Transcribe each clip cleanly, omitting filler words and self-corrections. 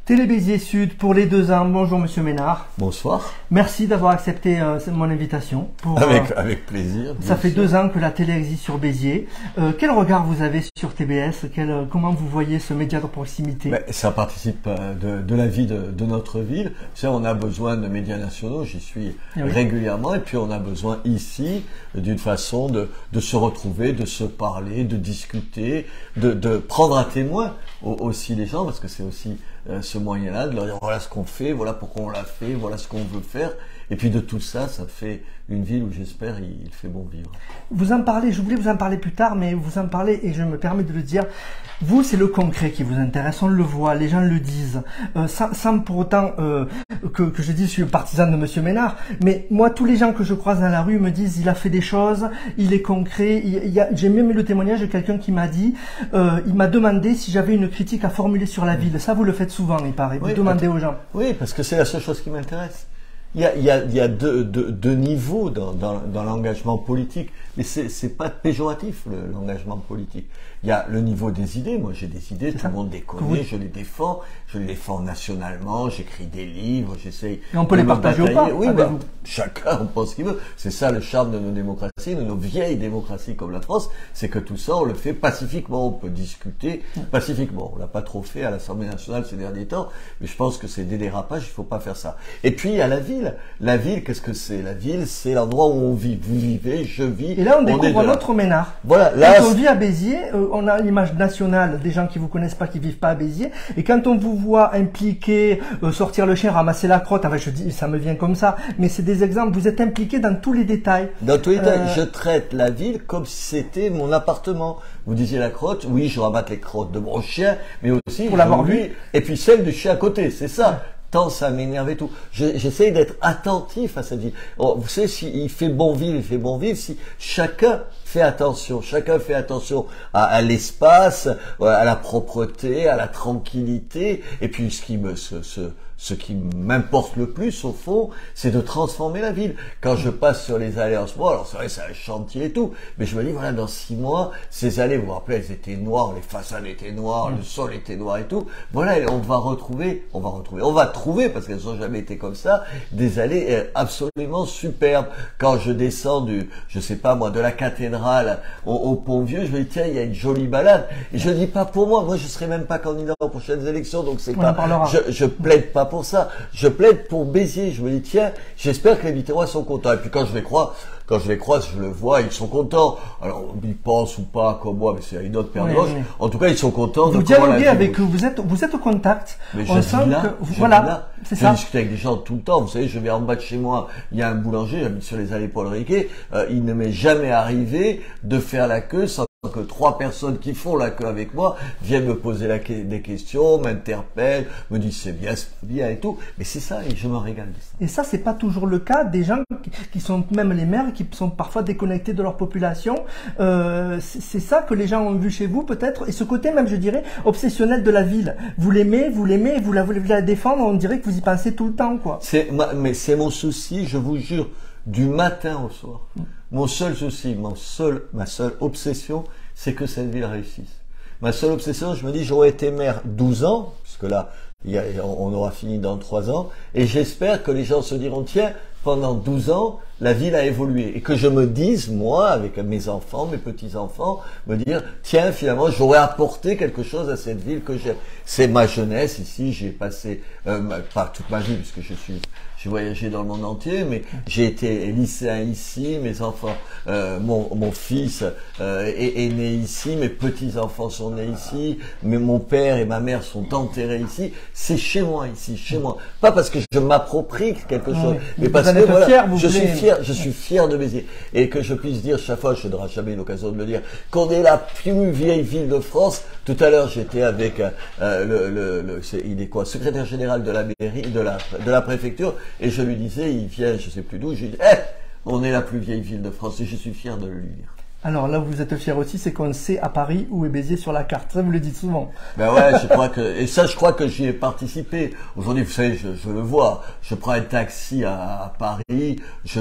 Télé Béziers Sud pour les 2 ans. Bonjour Monsieur Ménard. Bonsoir. Merci d'avoir accepté mon invitation. Avec plaisir. Ça fait 2 ans que la télé existe sur Béziers. Quel regard vous avez sur TBS? Comment vous voyez ce média de proximité? Ça participe de la vie de notre ville. Tu sais, on a besoin de médias nationaux, j'y suis régulièrement, et puis on a besoin ici d'une façon de se retrouver, de se parler, de discuter, de prendre à témoin aussi les gens, parce que c'est aussi ce moyen-là, de leur dire voilà ce qu'on fait, voilà pourquoi on l'a fait, voilà ce qu'on veut faire. Et puis de tout ça, ça fait une ville où j'espère il fait bon vivre. Vous en parlez, je voulais vous en parler plus tard, mais vous en parlez et je me permets de le dire. Vous, c'est le concret qui vous intéresse, on le voit, les gens le disent, sans pour autant que je dise je suis partisan de Monsieur Ménard, mais moi, tous les gens que je croise dans la rue me disent il a fait des choses, il est concret. J'ai même eu le témoignage de quelqu'un qui m'a dit, il m'a demandé si j'avais une critique à formuler sur la ville. Ça, vous le faites souvent, il paraît, vous demandez aux gens. Oui, parce que c'est la seule chose qui m'intéresse. Il y a deux niveaux dans l'engagement politique, mais c'est pas péjoratif l'engagement politique. Il y a le niveau des idées. Moi, j'ai des idées, tout le monde les connaît, je les défends nationalement, j'écris des livres, j'essaye. Et on peut les partager ou pas? Oui, chacun on pense ce qu'il veut. C'est ça le charme de nos démocraties, de nos vieilles démocraties comme la France, c'est que tout ça on le fait pacifiquement. On peut discuter pacifiquement. On l'a pas trop fait à l'Assemblée nationale ces derniers temps, mais je pense que c'est des dérapages. Il faut pas faire ça. Et puis il y a la ville. La ville, qu'est-ce que c'est? La ville, c'est l'endroit où on vit. Vous vivez, je vis. Et là, on découvre notre Ménard. Voilà. Là, quand on vit à Béziers, on a l'image nationale des gens qui vous connaissent pas, qui vivent pas à Béziers. Et quand on vous voit impliqué, sortir le chien, ramasser la crotte, enfin, je dis, ça me vient comme ça. Mais c'est des exemples. Vous êtes impliqué dans tous les détails. Dans tous les détails. Je traite la ville comme si c'était mon appartement. Vous disiez la crotte. Oui, je ramasse les crottes de mon chien, mais aussi pour l'avoir vu. Et puis celle du chien à côté. C'est ça. Tant ça m'énerve et tout. J'essaye d'être attentif à cette ville. Vous savez, s'il fait bon vivre, il fait bon vivre. Si chacun fait attention à l'espace, à la propreté, à la tranquillité, et puis ce qui m'importe le plus, au fond, c'est de transformer la ville. Quand je passe sur les allées en ce moment, alors c'est vrai, c'est un chantier et tout, mais je me dis, voilà, dans 6 mois, ces allées, vous vous rappelez, elles étaient noires, les façades étaient noires, le sol était noir et tout. Voilà, on va trouver, parce qu'elles n'ont jamais été comme ça, des allées absolument superbes. Quand je descends je sais pas moi, de la cathédrale au Pont Vieux, je me dis, tiens, il y a une jolie balade. Et je dis pas pour moi je serai même pas candidat aux prochaines élections, donc c'est pas, je plaide pas pour ça, je plaide pour Béziers. Je me dis tiens, j'espère que les Biterrois sont contents. Et puis quand je les croise, je le vois, ils sont contents. Alors ils pensent ou pas comme moi, mais c'est une autre paire de manches. En tout cas, ils sont contents. Vous dialoguez avec eux, vous êtes au contact. Mais on sent que voilà, c'est ça. Je discute avec des gens tout le temps. Vous savez, je vais en bas de chez moi, il y a un boulanger, j'habite sur les allées Paul Riquet. Il ne m'est jamais arrivé de faire la queue sans que 3 personnes qui font la queue avec moi viennent me poser des questions, m'interpellent, me disent c'est bien et tout. Mais c'est ça, et je me régale de ça. Et ça, c'est pas toujours le cas des gens qui sont même les maires, qui sont parfois déconnectés de leur population. C'est ça que les gens ont vu chez vous, peut-être. Et ce côté même, je dirais, obsessionnel de la ville. Vous l'aimez, vous voulez la défendre, on dirait que vous y pensez tout le temps, quoi. Mais c'est mon souci, je vous jure, du matin au soir. Mon seul souci, ma seule obsession, c'est que cette ville réussisse. Ma seule obsession, je me dis, j'aurais été maire 12 ans, parce que là, on aura fini dans 3 ans, et j'espère que les gens se diront, tiens, pendant 12 ans, la ville a évolué. Et que je me dise, moi, avec mes enfants, mes petits-enfants, me dire, tiens, finalement, j'aurais apporté quelque chose à cette ville que j'aime. C'est ma jeunesse ici, j'ai passé, pas toute ma vie, puisque j'ai voyagé dans le monde entier, mais j'ai été lycéen ici, mes enfants, mon fils est né ici, mes petits-enfants sont nés ici, mais mon père et ma mère sont enterrés ici. C'est chez moi ici, chez moi. Pas parce que je m'approprie quelque chose, mais parce que voilà, je suis fier de Béziers. Et que je puisse dire chaque fois, je n'aurai jamais l'occasion de le dire, qu'on est la plus vieille ville de France. Tout à l'heure, j'étais avec il est quoi, secrétaire général de la mairie, de la préfecture, et je lui disais, il vient, je sais plus d'où, je lui dis, on est la plus vieille ville de France, et je suis fier de le lui dire. Alors là, vous êtes fier aussi, c'est qu'on sait à Paris où est Béziers sur la carte. Ça, vous le dites souvent. Ben ouais, je crois que j'y ai participé. Aujourd'hui, vous savez, je le vois. Je prends un taxi à Paris. Je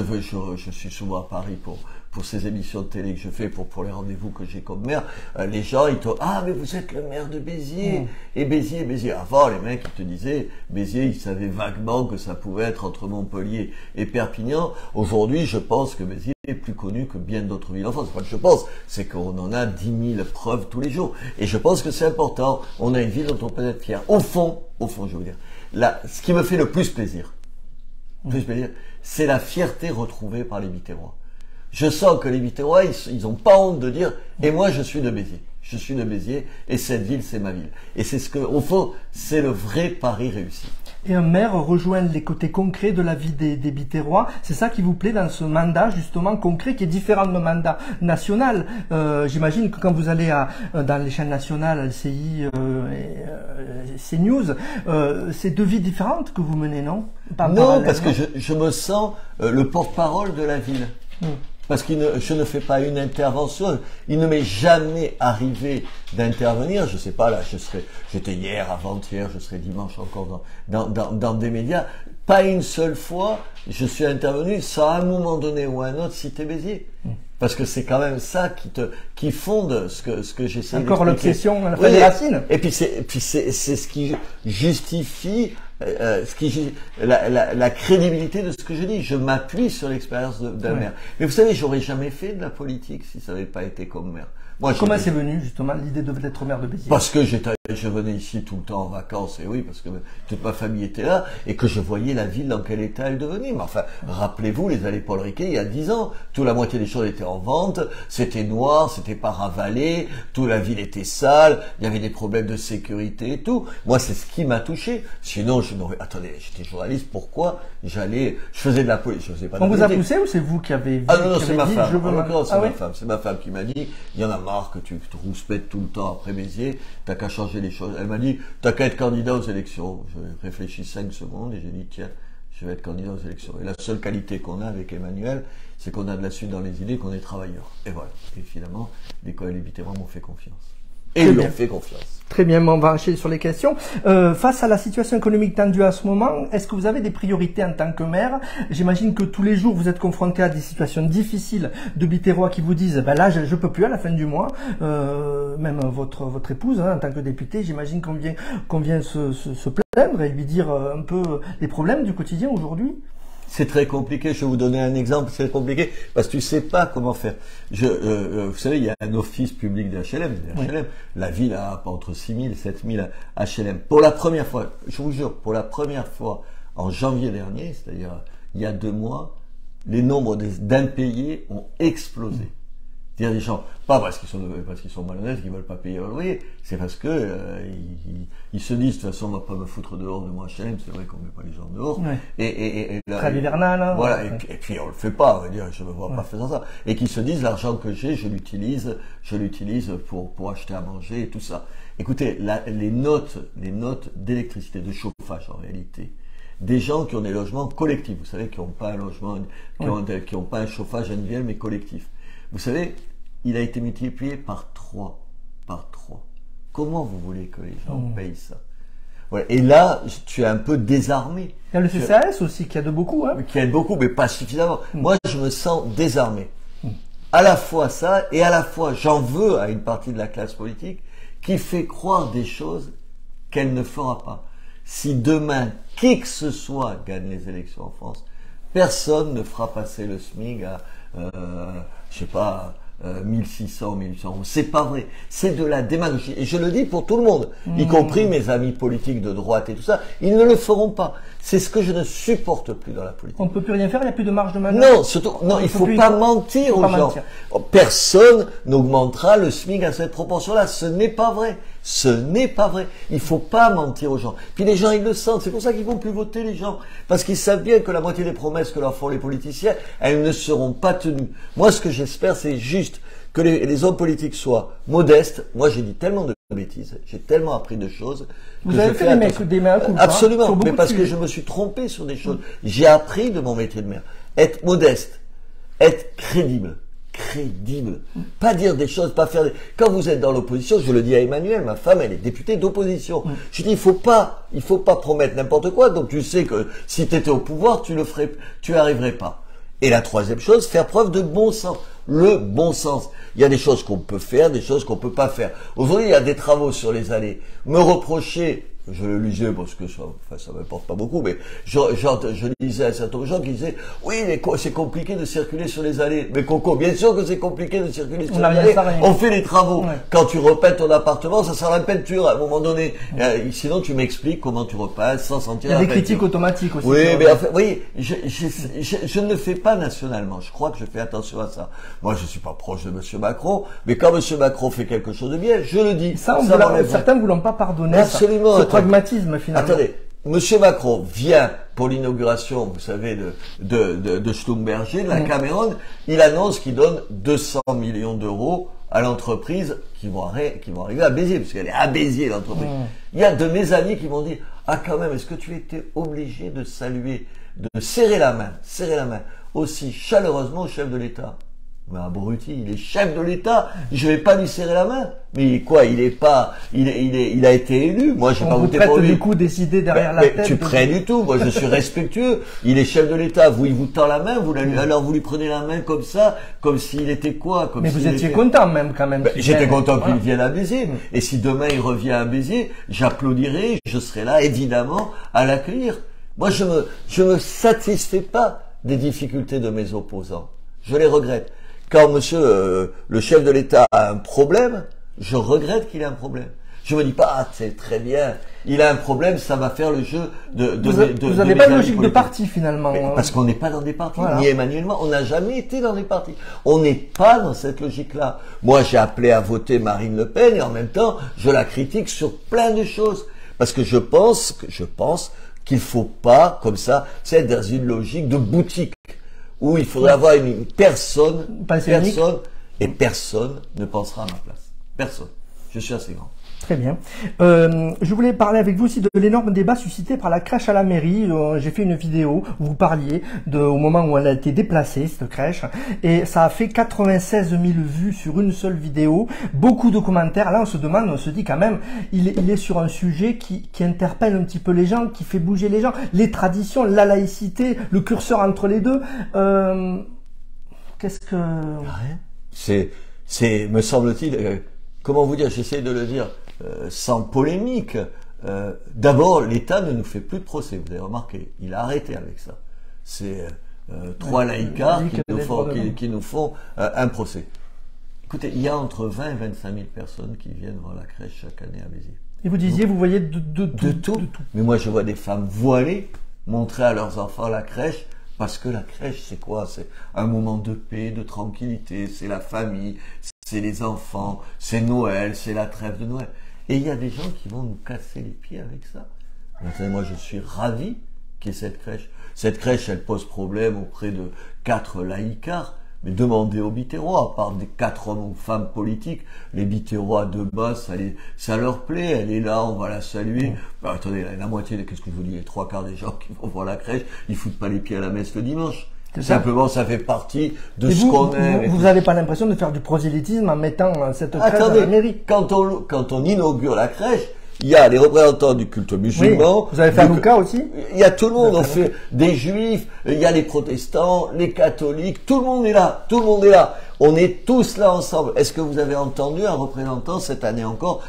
suis souvent à Paris pour pour ces émissions de télé que je fais, pour les rendez-vous que j'ai comme maire, les gens, ils te... Ah, mais vous êtes le maire de Béziers. Et Béziers. Avant, les mecs, ils te disaient, Béziers, ils savaient vaguement que ça pouvait être entre Montpellier et Perpignan. Aujourd'hui, je pense que Béziers est plus connu que bien d'autres villes en France. Enfin, je pense, c'est qu'on en a 10 000 preuves tous les jours. Et je pense que c'est important. On a une ville dont on peut être fier. Au fond, je veux dire, là, ce qui me fait le plus plaisir, c'est la fierté retrouvée par les Biterrois. Je sens que les Biterrois, ils ont pas honte de dire, et moi je suis de Béziers. Je suis de Béziers, et cette ville, c'est ma ville. Et c'est ce que, au fond, c'est le vrai pari réussi. Et un maire rejoint les côtés concrets de la vie des Biterrois. C'est ça qui vous plaît dans ce mandat, justement, concret, qui est différent de mandat national. J'imagine que quand vous allez dans les chaînes nationales, LCI, CNews, c'est deux vies différentes que vous menez, non? Non, parce que je me sens le porte-parole de la ville. Parce que je ne fais pas une intervention. Il ne m'est jamais arrivé d'intervenir. Je sais pas, là, j'étais hier, avant-hier, je serai dimanche encore dans des médias. Pas une seule fois, je suis intervenu sans à un moment donné ou à un autre citer Béziers. Parce que c'est quand même ça qui fonde ce que j'essaie d'expliquer. Encore l'obsession à la fin des racines. Et puis c'est ce qui justifie la crédibilité de ce que je dis. Je m'appuie sur l'expérience d'un maire. Mais vous savez, j'aurais jamais fait de la politique si ça n'avait pas été comme maire. Moi, comment c'est venu, justement, l'idée d'être maire de Béziers? Parce que je venais ici tout le temps en vacances, et oui, parce que toute ma famille était là, et que je voyais la ville dans quel état elle devenait. Mais enfin, rappelez-vous, les allées Paul Riquet, il y a 10 ans, toute la moitié des choses étaient en vente, c'était noir, c'était pas ravalé, toute la ville était sale, il y avait des problèmes de sécurité et tout. Moi, c'est ce qui m'a touché. Sinon, attendez, j'étais journaliste, pourquoi je faisais de la politique, je faisais pas de politique. On vous a poussé ou c'est vous qui avez Ah non, c'est ma femme. C'est ma femme qui m'a dit, il y en a marre que tu te rouspètes tout le temps après Béziers, t'as qu'à changer les choses. Elle m'a dit, t'as qu'à être candidat aux élections. Je réfléchis 5 secondes et j'ai dit, tiens, je vais être candidat aux élections. Et la seule qualité qu'on a avec Emmanuel, c'est qu'on a de la suite dans les idées, qu'on est travailleur. Et voilà. Et finalement, les Biterrois m'ont fait confiance. Et ils m'ont fait confiance. Très bien, on va enchaîner sur les questions. Face à la situation économique tendue à ce moment, est-ce que vous avez des priorités en tant que maire? J'imagine que tous les jours, vous êtes confronté à des situations difficiles de Biterrois qui vous disent, ben là, je peux plus à la fin du mois. Même votre épouse, en tant que députée, j'imagine qu'on vient se plaindre et lui dire un peu les problèmes du quotidien aujourd'hui. C'est très compliqué. Je vais vous donner un exemple. C'est compliqué parce que tu sais pas comment faire. Vous savez, il y a un office public de HLM. La ville a entre 6 000 et 7 000 HLM. Pour la première fois, je vous jure, pour la première fois en janvier dernier, c'est-à-dire il y a 2 mois, les nombres d'impayés ont explosé. C'est-à-dire des gens, pas parce qu'ils sont malhonnêtes, qu'ils veulent pas payer leur loyer, c'est parce que ils se disent de toute façon on va pas me foutre dehors de mon HLM, c'est vrai qu'on met pas les gens dehors. Et très hivernal. Hein. Voilà, et puis on le fait pas, on va dire, je ne vois pas faire ça. Et qu'ils se disent l'argent que j'ai, je l'utilise pour acheter à manger et tout ça. Écoutez, les notes d'électricité, de chauffage en réalité, des gens qui ont des logements collectifs, vous savez, qui n'ont pas un logement, qui ont pas un chauffage individuel mais collectif. Vous savez, il a été multiplié par 3. Comment vous voulez que les gens payent ça? Voilà. Et là, tu es un peu désarmé. Il y a le CCAS aussi qui aide beaucoup. Hein. Qui aide beaucoup, mais pas suffisamment. Moi, je me sens désarmé. À la fois ça, et à la fois j'en veux à une partie de la classe politique qui fait croire des choses qu'elle ne fera pas. Si demain, qui que ce soit gagne les élections en France, personne ne fera passer le SMIC à, je sais pas, 1600, 1800 euros. C'est pas vrai. C'est de la démagogie. Et je le dis pour tout le monde, y compris mes amis politiques de droite et tout ça. Ils ne le feront pas. C'est ce que je ne supporte plus dans la politique. On ne peut plus rien faire, il n'y a plus de marge de manœuvre. Non, surtout, non, il faut pas mentir aux gens. Personne n'augmentera le SMIC à cette proportion-là. Ce n'est pas vrai. Ce n'est pas vrai. Il faut pas mentir aux gens. Puis les gens, ils le sentent. C'est pour ça qu'ils vont plus voter, les gens. Parce qu'ils savent bien que la moitié des promesses que leur font les politiciens, elles ne seront pas tenues. Moi, ce que j'espère, c'est juste que les hommes politiques soient modestes. Moi, j'ai dit tellement de bêtises. J'ai tellement appris de choses. Vous avez fait des mains à coup. Absolument. Mais parce que je me suis trompé sur des choses. J'ai appris de mon métier de maire. Être modeste. Être crédible. Pas dire des choses, pas faire des... Quand vous êtes dans l'opposition, je le dis à Emmanuel, ma femme, elle est députée d'opposition. Je dis, il faut pas promettre n'importe quoi, donc tu sais que si tu étais au pouvoir, tu arriverais pas. Et la troisième chose, faire preuve de bon sens. Le bon sens. Il y a des choses qu'on peut faire, des choses qu'on peut pas faire. Aujourd'hui, il y a des travaux sur les allées. Me reprocher, je le lisais parce que ça m'importe pas beaucoup, mais je lisais à certains gens qui disaient, oui, c'est compliqué de circuler sur les allées. Mais Coco, bien sûr que c'est compliqué de circuler sur les allées. On fait les travaux. Ouais. Quand tu repeintes ton appartement, ça sert à la peinture à un moment donné. Sinon, tu m'expliques comment tu repeintes sans sentir la peinture. Il y a des critiques automatiques aussi. Oui, mais en fait, oui, je ne le fais pas nationalement. Je crois que je fais attention à ça. Moi, je suis pas proche de Monsieur Macron, mais quand Monsieur Macron fait quelque chose de bien, je le dis. Certains ne voulons pas pardonner. Absolument. Ce pragmatisme, finalement. Attendez. Monsieur Macron vient pour l'inauguration, vous savez, de Schlumberger, de la Cameron. Il annonce qu'il donne 200 millions d'euros à l'entreprise qui vont arriver à Béziers, parce qu'elle est à Béziers, l'entreprise. Il y a de mes amis qui m'ont dit, ah, quand même, est-ce que tu étais obligé de saluer, de serrer la main aussi chaleureusement au chef de l'État? Mais abruti, il est chef de l'État, je vais pas lui serrer la main. Mais quoi, il a été élu. Moi, j'ai pas voté pour lui. Du coup, décider derrière la tête. Tu prends du tout. Moi, je suis respectueux. Il est chef de l'État. Vous, il vous tend la main. Alors vous lui prenez la main comme ça, comme s'il était quoi, comme. Mais vous étiez content même quand même. J'étais content qu'il vienne à Béziers. Et si demain il revient à Béziers, j'applaudirai. Je serai là, évidemment, à l'accueillir. Moi, je me satisfais pas des difficultés de mes opposants. Je les regrette. Quand monsieur le chef de l'État a un problème, je regrette qu'il ait un problème. Je me dis pas, ah, c'est très bien, il a un problème, ça va faire le jeu de Vous n'avez pas de logique de parti finalement. Parce qu'on n'est pas dans des partis, ni Emmanuel Macron, on n'a jamais été dans des partis. On n'est pas dans cette logique-là. Moi, j'ai appelé à voter Marine Le Pen et en même temps, je la critique sur plein de choses. Parce que je pense qu'il faut pas, comme ça, être dans une logique de boutique. Où il faudrait avoir une personne, et personne ne pensera à ma place. Personne. Je suis assez grand. Très bien. Je voulais parler avec vous aussi de l'énorme débat suscité par la crèche à la mairie. J'ai fait une vidéo où vous parliez au moment où elle a été déplacée, cette crèche, et ça a fait 96 000 vues sur une seule vidéo, beaucoup de commentaires. Là, on se dit quand même, il est sur un sujet qui interpelle un petit peu les gens, qui fait bouger les gens, les traditions, la laïcité, le curseur entre les deux. Qu'est-ce que... C'est, me semble-t-il, comment vous dire, j'essaie de le dire sans polémique. D'abord, l'État ne nous fait plus de procès, vous avez remarqué. Il a arrêté avec ça. C'est 3 laïcards qui nous font un procès. Écoutez, il y a entre 20 et 25 000 personnes qui viennent voir la crèche chaque année à Béziers. Et vous disiez, vous voyez de tout. Mais moi, je vois des femmes voilées montrer à leurs enfants la crèche. Parce que la crèche, c'est quoi? C'est un moment de paix, de tranquillité, c'est la famille, c'est les enfants, c'est Noël, c'est la trêve de Noël. Et il y a des gens qui vont nous casser les pieds avec ça. Maintenant, moi, je suis ravi qu'il y ait cette crèche. Cette crèche, elle pose problème auprès de 4 laïcards. Mais demandez aux Biterrois, à part des 4 hommes ou femmes politiques, les Biterrois de base, ça leur plaît, elle est là, on va la saluer. Ben, attendez, la moitié, qu'est-ce que je vous dis, les 3/4 des gens qui vont voir la crèche, ils foutent pas les pieds à la messe le dimanche. Simplement, ça fait partie de ce qu'on aime. Vous n'avez pas l'impression de faire du prosélytisme en mettant cette crèche à la mairie? Quand on inaugure la crèche, il y a les représentants du culte musulman. Oui. Vous avez fait un cas aussi? Il y a tout le monde. On fait des juifs, il y a les protestants, les catholiques. Tout le monde est là. Tout le monde est là. On est tous là ensemble. Est-ce que vous avez entendu un représentant cette année encore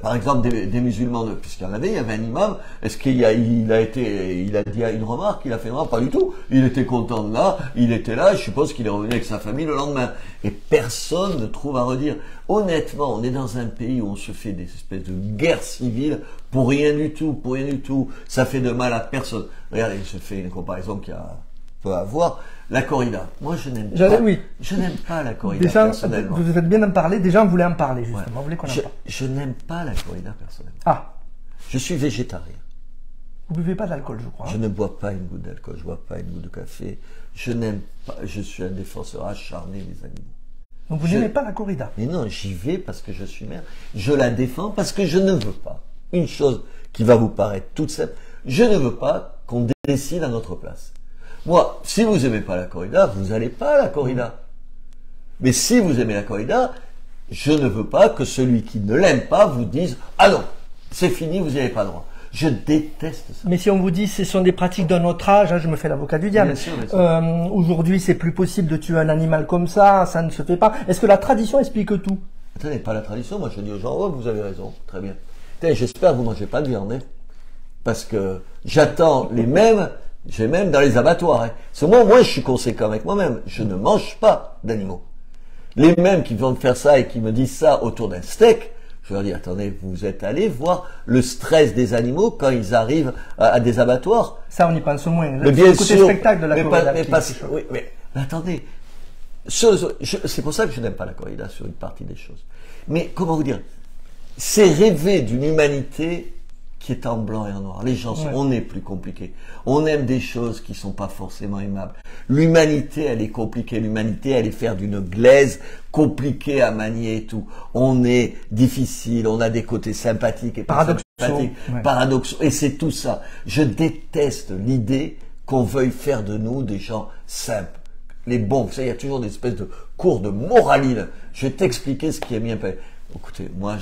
par exemple des musulmans puisqu'il y en avait, il y avait un imam. Est-ce qu'il a dit une remarque, il a fait une remarque? Pas du tout. Il était content de là, il était là. Je suppose qu'il est revenu avec sa famille le lendemain. Et personne ne trouve à redire. Honnêtement, on est dans un pays où on se fait des espèces de guerres civiles pour rien du tout. Ça fait de mal à personne. Regardez, je fais une comparaison qui peut avoir. La corrida. Moi, je n'aime pas. Oui. Je n'aime pas la corrida personnellement. Vous faites bien d'en parler. Des gens voulaient en parler, justement. Vous voulez qu'on en parle. Je n'aime pas la corrida personnellement. Ah. Je suis végétarien. Vous buvez pas d'alcool, je crois. Je ne bois pas une goutte d'alcool. Je bois pas une goutte de café. Je n'aime pas. Je suis un défenseur acharné des animaux. Donc vous n'aimez pas la corrida? Mais non, j'y vais parce que je suis maire. Je la défends parce que je ne veux pas. Une chose qui va vous paraître toute simple. Je ne veux pas qu'on décide à notre place. Moi, si vous aimez pas la corrida, vous n'allez pas à la corrida. Mais si vous aimez la corrida, je ne veux pas que celui qui ne l'aime pas vous dise « Ah non, c'est fini, vous n'y avez pas droit ». Je déteste ça. Mais si on vous dit ce sont des pratiques d'un autre âge, hein, je me fais l'avocat du diable. Bien sûr, bien sûr. Aujourd'hui, c'est plus possible de tuer un animal comme ça ne se fait pas. Est-ce que la tradition explique tout? Attendez, pas la tradition, moi je dis aux gens, oh, vous avez raison, très bien. J'espère que vous ne mangez pas de viande, hein, parce que j'attends les mêmes, j'ai même dans les abattoirs. Hein. C'est moi, je suis conséquent avec moi-même, je ne mange pas d'animaux. Les mêmes qui vont me faire ça et qui me disent ça autour d'un steak, je leur dis, attendez, vous êtes allés voir le stress des animaux quand ils arrivent à des abattoirs? Ça, on y pense moins. Mais bien le côté sûr, spectacle de la corrida. Oui, mais attendez, c'est pour ça que je n'aime pas la corrida sur une partie des choses. Mais comment vous dire, c'est rêver d'une humanité qui est en blanc et en noir. Les gens, on est plus compliqués. On aime des choses qui sont pas forcément aimables. L'humanité, elle est compliquée. L'humanité, elle est faire d'une glaise compliquée à manier et tout. On est difficile, on a des côtés sympathiques et pas sympathiques, paradoxaux. Et c'est tout ça. Je déteste l'idée qu'on veuille faire de nous des gens simples. Les bons, vous savez, il y a toujours des espèces de cours de moraline. Je vais t'expliquer ce qui est bien. Écoutez, moi,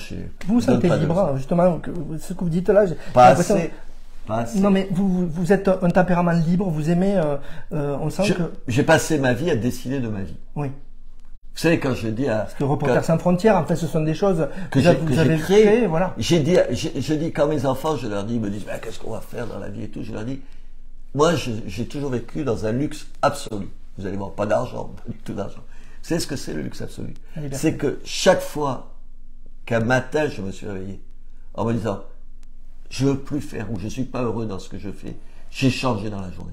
vous sentez libre, justement, ce que vous dites là. Pas assez. Non, mais vous êtes un tempérament libre, vous aimez, on sent que... J'ai passé ma vie à décider de ma vie. Oui. Vous savez, quand je dis à... Parce que Reporters sans frontières, en fait, ce sont des choses que vous avez créées, voilà. Je dis, quand mes enfants, je leur dis, ils me disent, qu'est-ce qu'on va faire dans la vie et tout, je leur dis, moi, j'ai toujours vécu dans un luxe absolu. Vous allez voir, pas d'argent, pas du tout d'argent. Vous savez ce que c'est le luxe absolu? C'est que chaque fois qu'un matin je me suis réveillé en me disant je veux plus faire ou je suis pas heureux dans ce que je fais, j'ai changé dans la journée.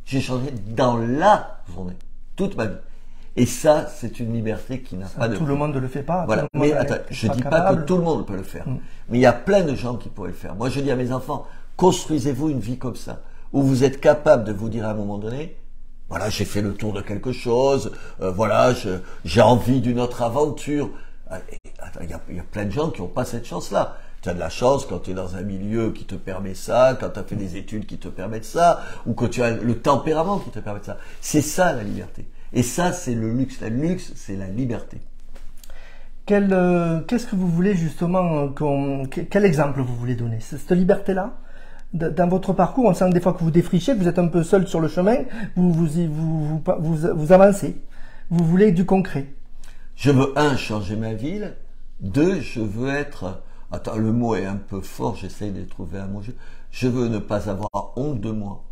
J'ai changé dans la journée, toute ma vie. Et ça, c'est une liberté qui n'a pas de... Tout le monde ne le fait pas. Voilà. Mais attends, je dis pas que tout le monde peut le faire. Mais il y a plein de gens qui pourraient le faire. Moi, je dis à mes enfants, construisez-vous une vie comme ça, où vous êtes capable de vous dire à un moment donné, voilà, j'ai fait le tour de quelque chose, voilà, j'ai envie d'une autre aventure. Il y a plein de gens qui n'ont pas cette chance-là. Tu as de la chance quand tu es dans un milieu qui te permet ça, quand tu as fait des études qui te permettent ça, ou que tu as le tempérament qui te permet ça. C'est ça la liberté. Et ça, c'est le luxe. Le luxe, c'est la liberté. Qu'est-ce que vous voulez justement, quel exemple vous voulez donner? Cette liberté-là, dans votre parcours, on sent des fois que vous défrichez, que vous êtes un peu seul sur le chemin, vous avancez. Vous voulez du concret. Je veux, changer ma ville. 2, je veux être... Attends, le mot est un peu fort, j'essaye de trouver un mot. Je veux ne pas avoir honte de moi.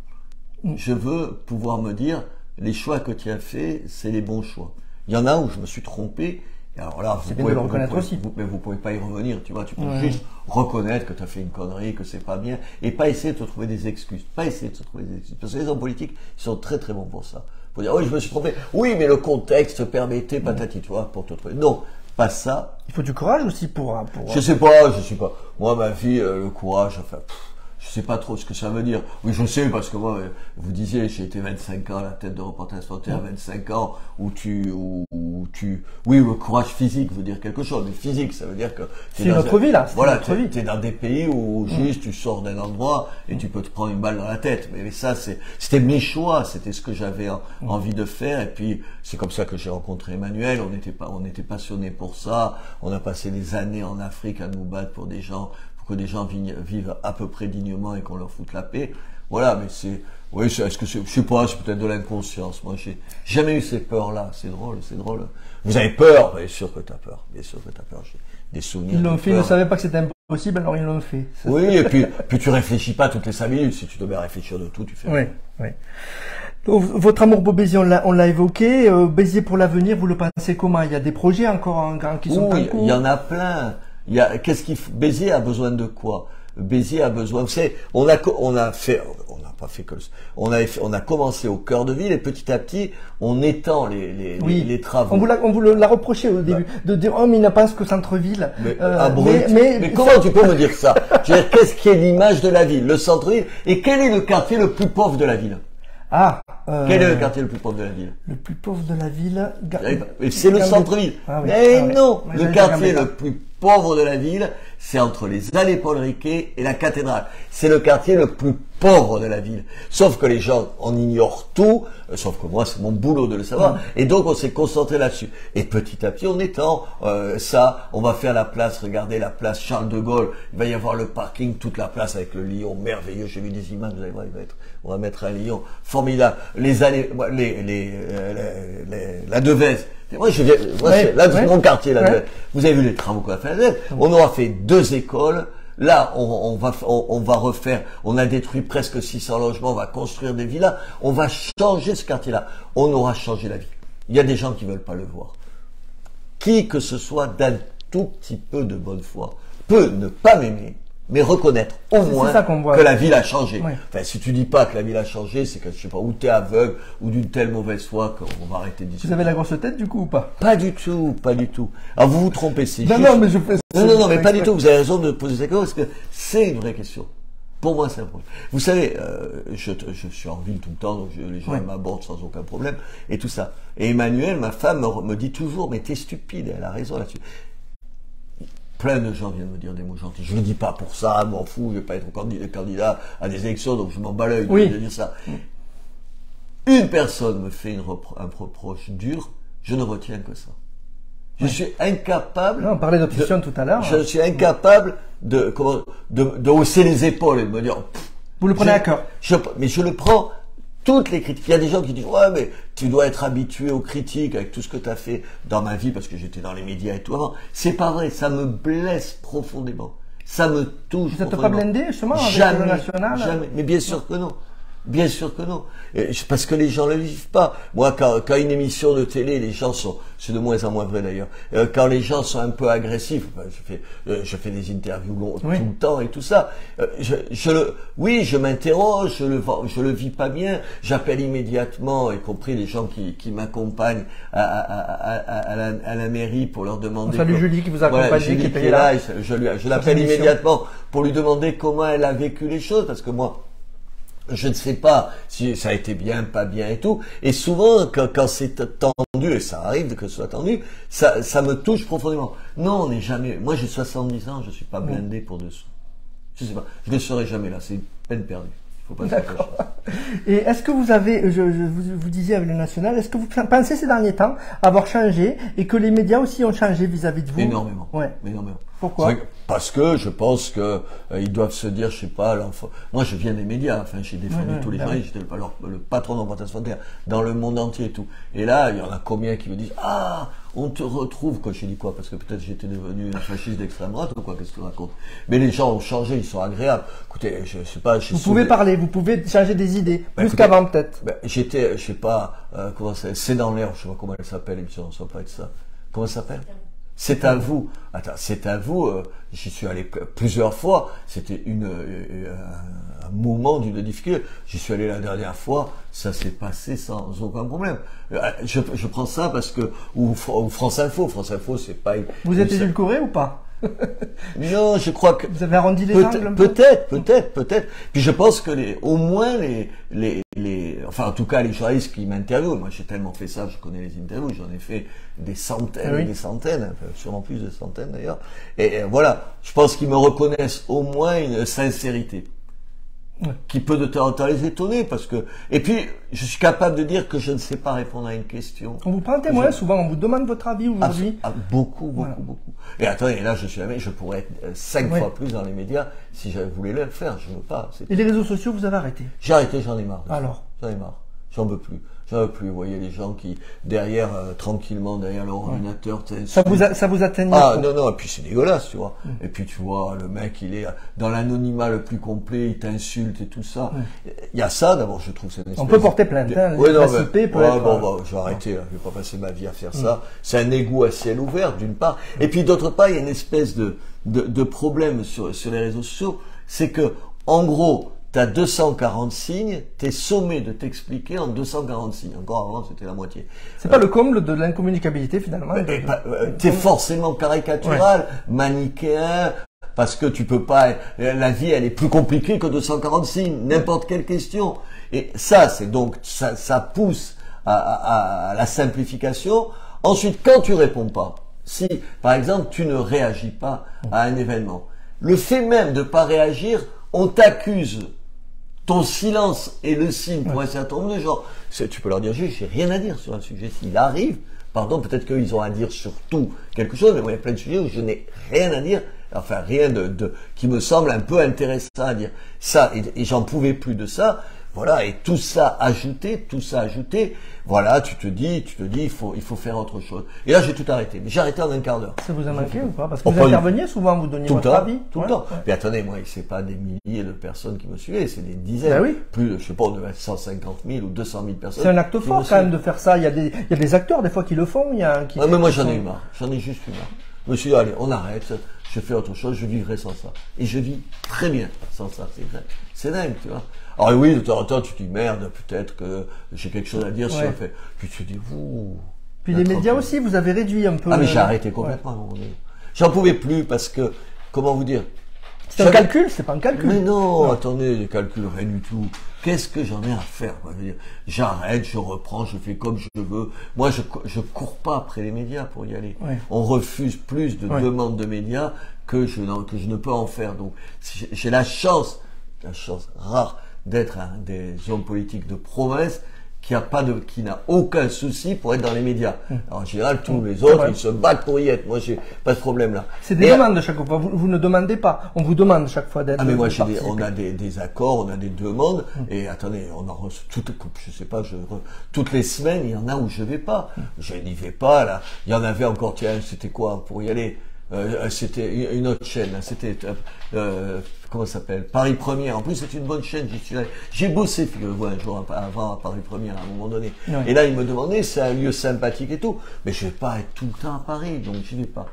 Je veux pouvoir me dire, les choix que tu as faits, c'est les bons choix. Il y en a où je me suis trompé. Et alors là, c'est bien de le reconnaître aussi. Mais vous pouvez pas y revenir, tu vois. Tu peux juste reconnaître que tu as fait une connerie, que c'est pas bien, et pas essayer de te trouver des excuses. Pas essayer de se trouver des excuses. Parce que les hommes politiques, ils sont très très bons pour ça. Pour dire, oui, je me suis trompé. Oui, mais le contexte permettait, patati, tu vois, pour te trouver. Non, pas ça. Il faut du courage aussi pour... Je sais pas. Moi, ma vie, le courage, enfin... Je sais pas trop ce que ça veut dire. Oui, je sais, parce que moi, vous disiez, j'ai été 25 ans à la tête de Reporters sans frontières, 25 ans oui, le courage physique veut dire quelque chose. Mais physique, ça veut dire que... C'est notre vie, là. Voilà, t'es dans des pays où juste tu sors d'un endroit et tu peux te prendre une balle dans la tête. Mais ça, c'était mes choix, c'était ce que j'avais envie de faire. Et puis, c'est comme ça que j'ai rencontré Emmanuel. On était passionnés pour ça. On a passé des années en Afrique à nous battre pour des gens, que des gens vivent à peu près dignement et qu'on leur foute la paix. Voilà, mais est-ce que je sais pas, c'est peut-être de l'inconscience. Moi, j'ai jamais eu ces peurs-là. C'est drôle. Vous avez peur? Bien sûr que t'as peur. J'ai des souvenirs. Ils l'ont fait, ils ne savaient pas que c'était impossible, alors ils l'ont fait. Oui, et puis tu réfléchis pas toutes les 5 minutes. Si tu devais réfléchir de tout, tu fais. Oui. Donc, votre amour pour Béziers, on l'a évoqué. Béziers pour l'avenir, vous le pensez comment? Il y a des projets encore qui sont en cours? Il y en a plein. Béziers a besoin de quoi? Béziers a besoin, vous savez, on a commencé au cœur de ville et petit à petit, on étend les travaux. On vous l'a reproché au début, de dire, oh, mais il n'a pas ce que centre-ville. Mais comment tu peux me dire ça? Je veux dire, qu'est-ce qui est l'image de la ville? Le centre-ville. Et quel est le quartier le plus pauvre de la ville? Quel est le quartier le plus pauvre de la ville? Le plus pauvre de la ville? C'est le centre-ville. Non, le quartier le plus pauvre de la ville, c'est entre les allées Paul Riquet et la cathédrale. C'est le quartier le plus pauvre de la ville. Sauf que les gens, on ignore tout, sauf que moi, c'est mon boulot de le savoir, et donc on s'est concentré là-dessus. Et petit à petit, on étend ça, on va faire la place, regardez la place Charles de Gaulle, il va y avoir le parking, toute la place avec le lion merveilleux, j'ai vu des images, vous allez voir, on va mettre un lion formidable. Les allées, la Devèze. Moi, c'est mon quartier, la Devèze. Vous avez vu les travaux qu'on a fait à la Devèze. On aura fait 2 écoles. Là, on va refaire, on a détruit presque 600 logements, on va construire des villas, on va changer ce quartier-là. On aura changé la vie. Il y a des gens qui veulent pas le voir. Qui que ce soit d'un tout petit peu de bonne foi peut ne pas m'aimer, mais reconnaître au moins que la ville a changé. Oui. Enfin, si tu dis pas que la ville a changé, c'est que, je sais pas, ou t'es aveugle, ou d'une telle mauvaise foi qu'on va arrêter de discuter. Vous avez la grosse tête, du coup, ou pas? Pas du tout, pas du tout. Alors, vous vous trompez, c'est non, juste... non, mais je fais ça. Non, mais pas du tout. Vous avez raison de poser cette question, parce que c'est une vraie question. Pour moi, c'est un problème. Vous savez, je suis en ville tout le temps, donc les gens m'abordent sans aucun problème, et tout ça. Et Emmanuel, ma femme, me dit toujours, mais t'es stupide, elle a raison là-dessus. Plein de gens viennent me dire des mots gentils. Je ne le dis pas pour ça, m'en fous, je ne vais pas être candidat à des élections, donc je m'en bats l'œil de dire ça. Une personne me fait un reproche dur, je ne retiens que ça. Je suis incapable... Non, on parlait d'obsession tout à l'heure. Je suis incapable de hausser les épaules et de me dire... Vous le prenez à cœur. Mais je le prends... Toutes les critiques. Il y a des gens qui disent, ouais, mais tu dois être habitué aux critiques avec tout ce que tu as fait dans ma vie parce que j'étais dans les médias et tout avant. C'est pas vrai. Ça me blesse profondément. Ça me touche. Vous n'êtes pas blindé, justement, avec le national? Jamais. Mais bien sûr que non. Bien sûr que non. Parce que les gens ne le vivent pas. Moi, quand une émission de télé, les gens sont, c'est de moins en moins vrai d'ailleurs, quand les gens sont un peu agressifs, je fais des interviews tout le temps et tout ça, je m'interroge, je le vis pas bien, j'appelle immédiatement, y compris les gens qui m'accompagnent à la mairie pour leur demander. Salut Julie qui vous accompagne, voilà, Julie qui est là, je l'appelle immédiatement pour lui demander comment elle a vécu les choses, parce que moi, je ne sais pas si ça a été bien, pas bien et tout. Et souvent, quand c'est tendu, et ça arrive que ce soit tendu, ça me touche profondément. Non, on n'est jamais... Moi, j'ai 70 ans, je suis pas blindé pour dessous. Je sais pas. Je ne serai jamais là. C'est une peine perdue. Faut pas. D'accord. Et est-ce que vous avez, vous disiez avec le national, est-ce que vous pensez ces derniers temps avoir changé et que les médias aussi ont changé vis-à-vis de vous? Énormément. Ouais. Énormément. Pourquoi? Parce que je pense que ils doivent se dire, je sais pas, moi je viens des médias, enfin j'ai défendu tous les journalistes, j'étais le patron d'Emportation Frontière dans le monde entier et tout. Et là, il y en a combien qui me disent, ah, on te retrouve, quand je dis quoi, parce que peut-être j'étais devenu un fasciste d'extrême droite ou quoi, qu'est-ce que tu racontes? Mais les gens ont changé, ils sont agréables. Écoutez, je sais pas, vous pouvez parler, vous pouvez changer des idées, plus qu'avant peut-être. J'étais, je sais pas, comment c'est dans l'air, je sais pas comment elle s'appelle, l'émission, ça peut être ça. Comment ça s'appelle? C'est à vous. Attends, c'est à vous. J'y suis allé plusieurs fois. C'était un moment d'une difficulté. J'y suis allé la dernière fois. Ça s'est passé sans aucun problème. Je prends ça parce que ou France Info. France Info, c'est pas. Vous êtes édulcoré ou pas? Non, je crois que vous avez arrondi les angles un peu. Peut-être. Puis je pense que au moins enfin en tout cas les journalistes qui m'interviewent, moi j'ai tellement fait ça, je connais les interviews, j'en ai fait des centaines et des centaines, sûrement plus de centaines d'ailleurs. Et voilà, je pense qu'ils me reconnaissent au moins une sincérité. Qui peut de temps en temps les étonner parce que et puis je suis capable de dire que je ne sais pas répondre à une question. On vous prend un témoin souvent, on vous demande votre avis aujourd'hui. Beaucoup. Et attendez, là je pourrais être 5 fois plus dans les médias si je voulais le faire. Je ne veux pas. Et les réseaux sociaux, vous avez arrêté? J'ai arrêté, j'en ai marre. Alors, j'en ai marre. J'en veux plus. Vous voyez les gens qui derrière tranquillement derrière leur ordinateur. Ça vous atteigne? Ah non, et puis c'est dégueulasse, tu vois. Et puis tu vois le mec, il est dans l'anonymat le plus complet, il t'insulte et tout ça. Il y a ça d'abord, je trouve c'est une espèce. On peut porter plainte. Hein, je vais arrêter. Je vais pas passer ma vie à faire ça. C'est un égout à ciel ouvert d'une part, et puis d'autre part il y a une espèce de problème sur les réseaux sociaux, c'est que en gros t'as 240 signes, t'es sommé de t'expliquer en 240 signes. Encore avant, c'était la moitié. C'est pas le comble de l'incommunicabilité, finalement. T'es forcément caricatural, manichéen, parce que tu peux pas, la vie, elle est plus compliquée que 240 signes, n'importe quelle question. Et ça, c'est donc, ça pousse à la simplification. Ensuite, quand tu réponds pas, si, par exemple, tu ne réagis pas à un événement, le fait même de pas réagir, on t'accuse. Ton silence est le signe pour un certain nombre de gens. Tu peux leur dire, j'ai rien à dire sur un sujet. S'il arrive, pardon, peut-être qu'ils ont à dire sur tout quelque chose, mais moi, il y a plein de sujets où je n'ai rien à dire, enfin rien qui me semble un peu intéressant à dire. Ça, et j'en pouvais plus de ça. Voilà, et tout ça ajouté, voilà, tu te dis, il faut faire autre chose. Et là, j'ai tout arrêté. Mais j'ai arrêté en un quart d'heure. Ça vous a manqué ou pas? Parce que vous interveniez souvent, vous donniez votre avis. Tout le temps. Mais attendez, moi, c'est pas des milliers de personnes qui me suivaient, c'est des dizaines. Ben oui. Plus, je sais pas, on devait être 150 000 ou 200 000 personnes. C'est un acte fort quand même de faire ça. Il y a des acteurs des fois qui le font. Mais moi, j'en ai eu marre. J'en ai juste eu marre. Je me suis dit, allez, on arrête. Je fais autre chose. Je vivrai sans ça. Et je vis très bien sans ça. C'est dingue, tu vois. Alors oui, de temps en temps, tu te dis, merde, peut-être que j'ai quelque chose à dire sur le fait. Puis tu te dis, Puis les médias aussi, vous avez réduit un peu. Ah, mais j'ai arrêté complètement. J'en pouvais plus parce que, comment vous dire? C'est un calcul, c'est pas un calcul. Mais non, attendez, les calculs, rien du tout. Qu'est-ce que j'en ai à faire, quoi? Je veux dire, j'arrête, je reprends, je fais comme je veux. Moi, je cours pas après les médias pour y aller. On refuse plus de demandes de médias que je ne peux en faire. Donc, j'ai la chance rare d'être un des hommes politiques de promesse qui n'a aucun souci pour être dans les médias. Alors, en général, tous les autres, ils se battent pour y être. Moi, j'ai pas de problème là. C'est des demandes chaque fois. Vous ne demandez pas. On vous demande chaque fois d'être. Ah, mais moi, on a des accords, on a des demandes. Et attendez, on en reçoit je sais pas, toutes les semaines, il y en a où je vais pas. Je n'y vais pas, là. Il y en avait encore, tiens, c'était quoi, pour y aller? C'était une autre chaîne, c'était comment ça s'appelle, Paris Première. En plus, c'est une bonne chaîne. J'ai bossé, figurez-vous, un jour avant à Paris Première à un moment donné. Et là, ils me demandaient, c'est un lieu sympathique et tout, mais je vais pas être tout le temps à Paris, donc j'y vais pas.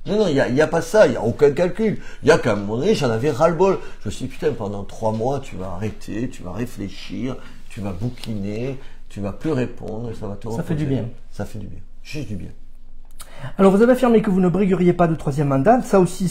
Non, il y a pas ça, il y a aucun calcul. Il y a qu'à un moment donné, j'en avais ras-le-bol. Je me suis dit, putain, pendant 3 mois, tu vas arrêter, tu vas réfléchir, tu vas bouquiner, tu vas plus répondre, et ça va te reposer. Ça fait du bien. Ça fait du bien. Juste du bien. Alors vous avez affirmé que vous ne brigueriez pas de 3e mandat. Ça aussi,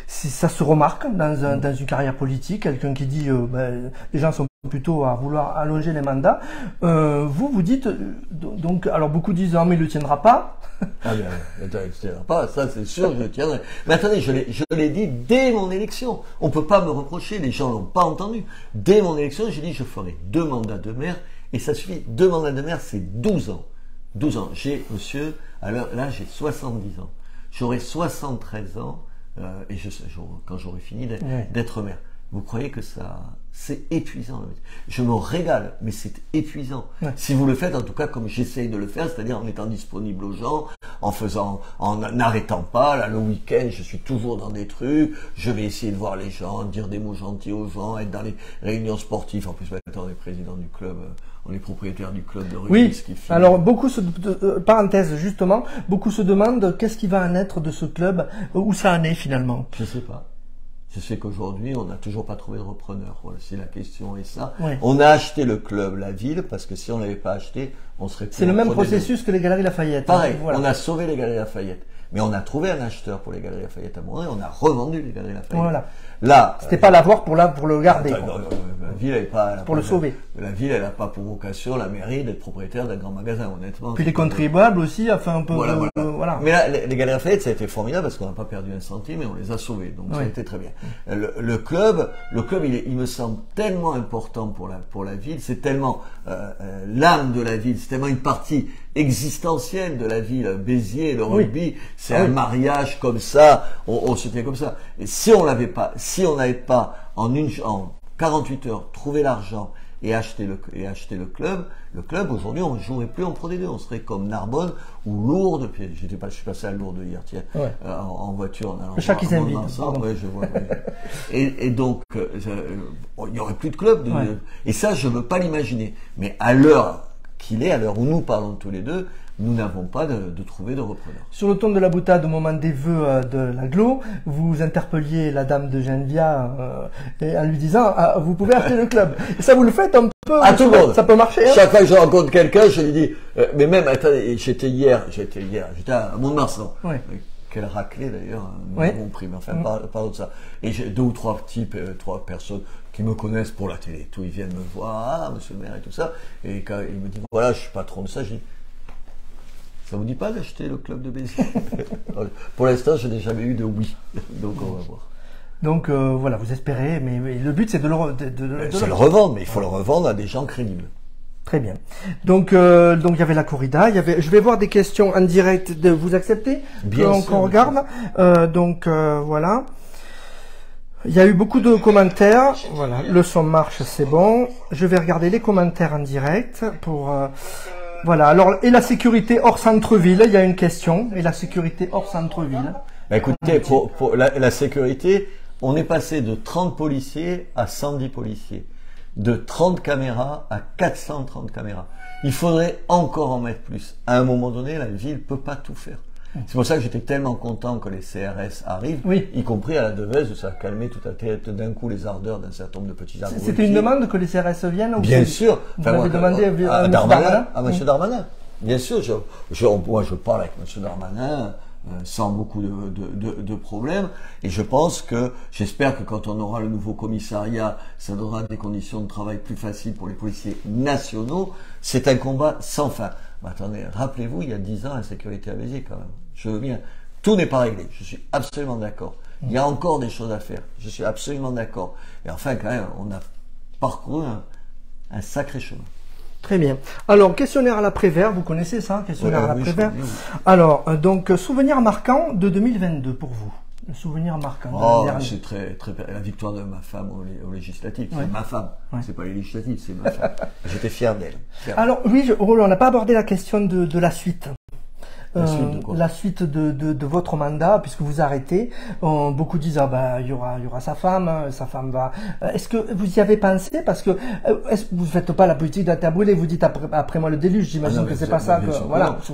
ça se remarque dans une carrière politique. Quelqu'un qui dit les gens sont plutôt à vouloir allonger les mandats. Vous dites donc, alors beaucoup disent non mais il le tiendra pas. Ah bien, il ne tiendra pas, ça c'est sûr, je le tiendrai. Mais attendez, je l'ai dit dès mon élection. On peut pas me reprocher, les gens l'ont pas entendu. Dès mon élection, j'ai dit je ferai 2 mandats de maire et ça suffit. 2 mandats de maire, c'est 12 ans. 12 ans. Monsieur, alors là, j'ai 70 ans. J'aurai 73 ans, et quand j'aurai fini d'être maire. Vous croyez que c'est épuisant? Je me régale, mais c'est épuisant. Si vous le faites, en tout cas, comme j'essaye de le faire, c'est-à-dire en étant disponible aux gens, en n'arrêtant pas, là, le week-end, je suis toujours dans des trucs, je vais essayer de voir les gens, dire des mots gentils aux gens, être dans les réunions sportives. En plus, maintenant, on est président du club, on est propriétaire du club de rugby. Oui, alors parenthèse justement, beaucoup se demandent qu'est-ce qui va en être de ce club, où ça en est finalement. Je sais pas. Je sais qu'aujourd'hui, on n'a toujours pas trouvé de repreneur. Voilà, si la question est ça. Ouais. On a acheté le club, la ville, parce que si on n'avait pas acheté, on serait plus. C'est le même processus que les Galeries Lafayette. Pareil, voilà. On a sauvé les Galeries Lafayette. Mais on a trouvé un acheteur pour les Galeries Lafayette à Montréal, on a revendu les Galeries Lafayette. Voilà. Là, c'était pas l'avoir pour le garder. La ville, elle pas. Pour le sauver. La ville, elle n'a pas pour vocation, la mairie, d'être propriétaire d'un grand magasin, honnêtement. Puis les contribuables aussi, a fait un peu. Voilà. Mais là, les Galeries Lafayette, ça a été formidable parce qu'on n'a pas perdu un centime et on les a sauvés. Donc ça a été très bien. Le club, il me semble tellement important pour la ville. C'est tellement l'âme de la ville. C'est tellement une partie existentielle de la ville. Béziers, le rugby, c'est un mariage comme ça. On se tient comme ça. Et si on n'avait pas en 48 heures trouvé l'argent et acheté le club aujourd'hui on ne jouerait plus en Pro D2, on serait comme Narbonne ou Lourdes. Puis je suis passé à Lourdes hier, tiens, en voiture en allant le chat qui s'invite. Je vois. Et donc il n'y aurait plus de club. Et ça, je ne veux pas l'imaginer. Mais à l'heure où nous parlons tous les deux, nous n'avons pas de trouvé de repreneur. Sur le ton de la boutade, au moment des vœux de l'aglo, vous interpelliez la dame de Genvia en lui disant vous pouvez acheter le club. Et ça, vous le faites un peu. À tout le monde. Ça peut marcher. Hein. Chaque fois que je rencontre quelqu'un, je lui dis mais même attendez, j'étais à Mont-de-Marsan. Quelle raclée d'ailleurs, mon prix, mais enfin parlons de ça. Et j'ai 2 ou 3 types, 3 personnes qui me connaissent pour la télé. Tout, ils viennent me voir, monsieur le maire et tout ça. Et quand ils me disent voilà, je suis patron de ça, je dis ça vous dit pas d'acheter le club de Béziers? Pour l'instant, je n'ai jamais eu de oui. Donc on va voir. Donc voilà, vous espérez, mais le but c'est de le revendre, mais il faut le revendre à des gens crédibles. Très bien. Donc il y avait la corrida, je vais voir des questions en direct. Vous acceptez qu'on regarde. Voilà. Il y a eu beaucoup de commentaires. Voilà, le son marche, c'est bon. Je vais regarder les commentaires en direct pour. Voilà. Alors, et la sécurité hors centre-ville, il y a une question. Et la sécurité hors centre-ville. Bah écoutez, pour la sécurité, on est passé de 30 policiers à 110 policiers, de 30 caméras à 430 caméras. Il faudrait encore en mettre plus. À un moment donné, la ville peut pas tout faire. C'est pour ça que j'étais tellement content que les CRS arrivent, oui. Y compris à la Devèze, où ça a calmé tout à tête d'un coup les ardeurs d'un certain nombre de petits arbres. C'était une demande que les CRS viennent? Bien sûr. Vous avez demandé à Darmanin, à M. Darmanin. Bien sûr, moi je parle avec M. Darmanin sans beaucoup de problèmes, et j'espère que quand on aura le nouveau commissariat, ça donnera des conditions de travail plus faciles pour les policiers nationaux. C'est un combat sans fin. Mais attendez, rappelez-vous, il y a 10 ans, la sécurité à Béziers quand même. Je veux bien. Tout n'est pas réglé, je suis absolument d'accord. Il y a encore des choses à faire, je suis absolument d'accord. Et enfin, quand même, on a parcouru un sacré chemin. Très bien. Alors, questionnaire à l'après-vert, vous connaissez ça, questionnaire à l'après-vert? Oui. Alors, donc, souvenir marquant de 2022 pour vous. Le souvenir marquant. C'est très la victoire de ma femme aux législatives. C'est ma femme. C'est pas les législatives, c'est ma femme. J'étais fier d'elle. Alors, oui, on n'a pas abordé la question de la suite. La suite de votre mandat, puisque vous arrêtez. Beaucoup disent il y aura sa femme va. Est-ce que vous y avez pensé? Parce que est-ce que vous faites pas la politique d'un terre brûlée? Vous dites après moi le déluge. J'imagine que c'est pas ça.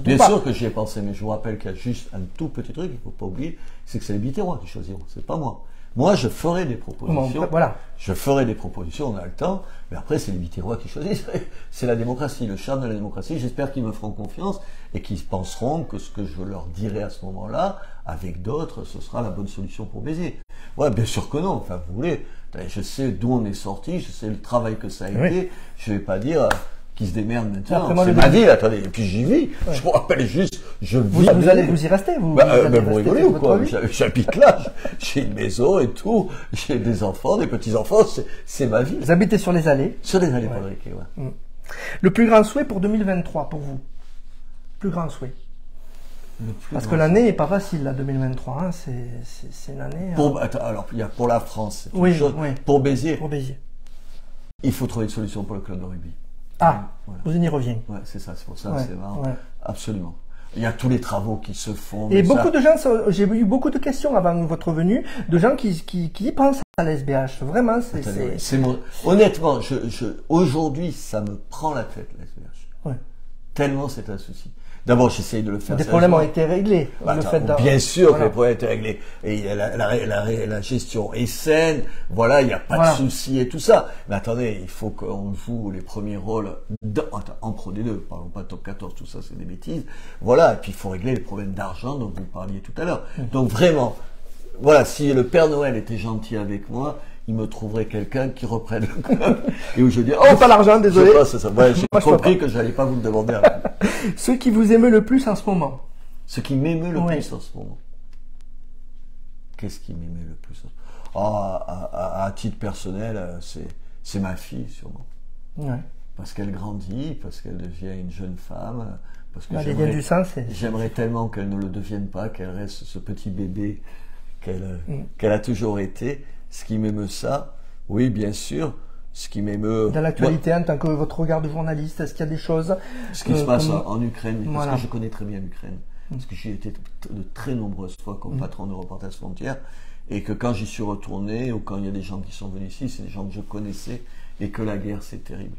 Bien sûr que j'y ai pensé, mais je vous rappelle qu'il y a juste un tout petit truc, il faut pas oublier, c'est que c'est les Biterrois qui choisiront, c'est pas moi. Moi, je ferai des propositions. Voilà. Je ferai des propositions, on a le temps. Mais après, c'est les Biterrois qui choisissent. C'est la démocratie, le charme de la démocratie. J'espère qu'ils me feront confiance et qu'ils penseront que ce que je leur dirai à ce moment-là, avec d'autres, ce sera la bonne solution pour Béziers. Ouais, bien sûr que non. Enfin, vous voulez. Je sais d'où on est sorti, je sais le travail que ça a été. Je vais pas dire qui se démerde maintenant. C'est ma vie, attendez. Et puis j'y vis. Ouais. Je vous rappelle juste, je vis. Vous allez vous y rester, vous rigolez ou quoi? J'habite là, j'ai une maison et tout, j'ai des enfants, des petits-enfants, c'est ma vie. Vous habitez sur les allées? Sur les allées, Paul Riquet, ouais. Le plus grand souhait pour 2023, pour vous? Plus grand souhait? Parce que l'année n'est pas facile, là, 2023, hein. C'est une année... Alors, il y a pour la France, oui, chose. Oui. Pour Béziers, il faut trouver une solution pour le club de rugby. Voilà. Vous y revenez. Ouais, c'est ça, c'est pour ça, c'est marrant. Ouais. Absolument. Il y a tous les travaux qui se font. Et beaucoup de gens, j'ai eu beaucoup de questions avant votre venue, de gens qui pensent à l'SBH. Vraiment, honnêtement, aujourd'hui, ça me prend la tête, l'SBH. Ouais. Tellement c'est un souci. D'abord, j'essaye de le faire. Des problèmes ont été réglés. Bien sûr que les problèmes ont été réglés. Et la gestion est saine. Voilà, il n'y a pas de souci et tout ça. Mais attendez, il faut qu'on joue les premiers rôles en Pro D2. Parlons pas de top 14, tout ça, c'est des bêtises. Voilà. Et puis, il faut régler les problèmes d'argent dont vous parliez tout à l'heure. Donc, vraiment, voilà, si le Père Noël était gentil avec moi, il me trouverait quelqu'un qui reprenne le club. Et où je dis, pas l'argent, désolé. J'ai compris que j'allais pas vous le demander. Ce qui vous émeut le plus en ce moment? Ce qui m'émeut le plus en ce moment. Qu'est-ce qui m'émeut le plus en ce moment? À titre personnel, c'est ma fille, sûrement. Ouais. Parce qu'elle grandit, parce qu'elle devient une jeune femme, parce que j'aimerais tellement qu'elle ne le devienne pas, qu'elle reste ce petit bébé qu'elle a toujours été. Ce qui m'émeut ça, oui, bien sûr. Ce qui m'émeut... Dans l'actualité, en tant que votre regard de journaliste, est-ce qu'il y a des choses... Ce qui se passe en Ukraine, parce que je connais très bien l'Ukraine. Parce que j'y ai été de très nombreuses fois comme patron de Reporters Frontières. Et que quand j'y suis retourné, ou quand il y a des gens qui sont venus ici, c'est des gens que je connaissais, et que la guerre, c'est terrible.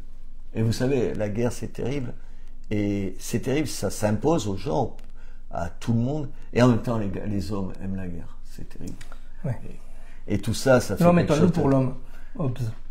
Et vous savez, la guerre, c'est terrible. Et c'est terrible, ça s'impose aux gens, à tout le monde. Et en même temps, les hommes aiment la guerre. C'est terrible. Ouais. Et tout ça, ça fait quelque chose pour l'homme.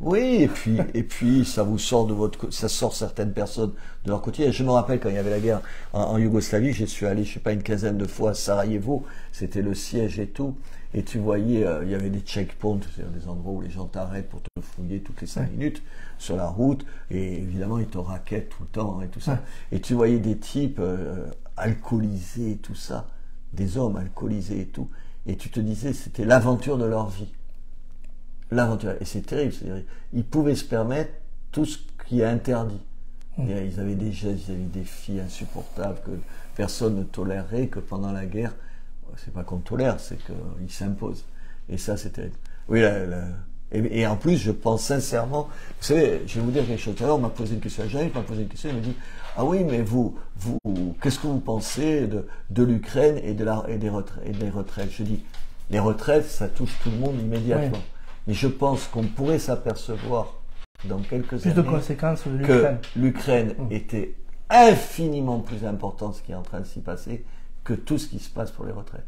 Oui, et puis ça vous sort ça sort certaines personnes de leur quotidien. Je me rappelle quand il y avait la guerre en Yougoslavie, j'y suis allé, je sais pas, une quinzaine de fois à Sarajevo. C'était le siège et tout. Et tu voyais, il y avait des checkpoints, c'est-à-dire des endroits où les gens t'arrêtent pour te fouiller toutes les 5 minutes sur la route. Et évidemment, ils te raquettent tout le temps et tout ça. Et tu voyais des types alcoolisés et tout ça, des hommes alcoolisés et tout. Et tu te disais, c'était l'aventure de leur vie. l'aventure. Et c'est terrible, c'est-à-dire, ils pouvaient se permettre tout ce qui est interdit. Ils avaient des gestes, ils avaient des filles insupportables que personne ne tolérerait, que pendant la guerre, c'est pas qu'on tolère, c'est qu'ils s'imposent. Et ça, c'est terrible. Oui, et en plus, je pense sincèrement, vous savez, je vais vous dire quelque chose. Tout à l'heure, on m'a posé une question, Jean-Yves m'a posé une question, il m'a dit, ah oui, mais vous, qu'est-ce que vous pensez de l'Ukraine et des retraites? Je dis, les retraites, ça touche tout le monde immédiatement. Oui. Mais je pense qu'on pourrait s'apercevoir dans quelques années de conséquences de que l'Ukraine était infiniment plus importante, ce qui est en train de s'y passer, que tout ce qui se passe pour les retraites.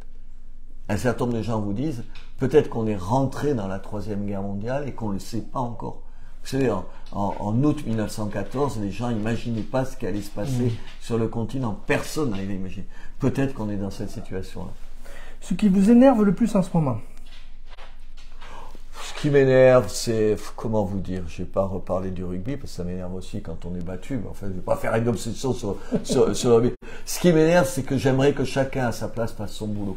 Un certain nombre de gens vous disent, peut-être qu'on est rentré dans la Troisième Guerre mondiale et qu'on ne le sait pas encore. Vous savez, en août 1914, les gens n'imaginaient pas ce qui allait se passer sur le continent. Personne n'avait imaginé. Peut-être qu'on est dans cette situation-là. Ce qui vous énerve le plus en ce moment? Ce qui m'énerve, c'est, comment vous dire, je ne vais pas reparler du rugby, parce que ça m'énerve aussi quand on est battu, mais enfin, je ne vais pas faire une obsession sur le rugby. Ce qui m'énerve, c'est que j'aimerais que chacun à sa place fasse son boulot.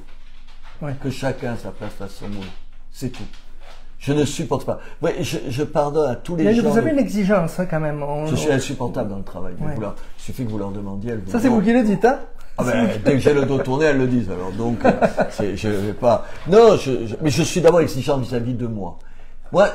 Ouais. Que chacun à sa place fasse son boulot. C'est tout. Je ne supporte pas. Ouais, je pardonne à tous les gens. Vous avez une exigence, hein, quand même. Je suis insupportable dans le travail. Ouais. Il suffit que vous leur demandiez. Ça, c'est vous qui le dites, hein? Ah ben, dès que j'ai le dos tourné, elles le disent. Alors donc, je vais pas. Non, mais je suis d'abord exigeant vis-à-vis de moi. Moi,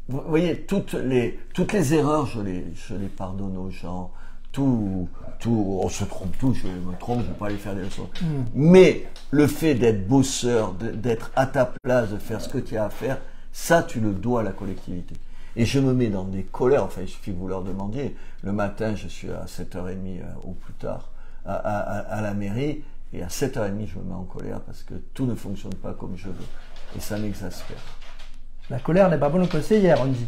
vous voyez, toutes les erreurs, je les pardonne aux gens. On se trompe tous, je me trompe, je vais pas aller faire des leçons. Mais le fait d'être bosseur, d'être à ta place, de faire ce que tu as à faire, ça, tu le dois à la collectivité. Et je me mets dans des colères, enfin, il suffit que vous leur demandiez. Le matin, je suis à 7h30 au plus tard à la mairie, et à 7h30, je me mets en colère parce que tout ne fonctionne pas comme je veux. Et ça m'exaspère. La colère n'est pas bonne conseillère, on dit.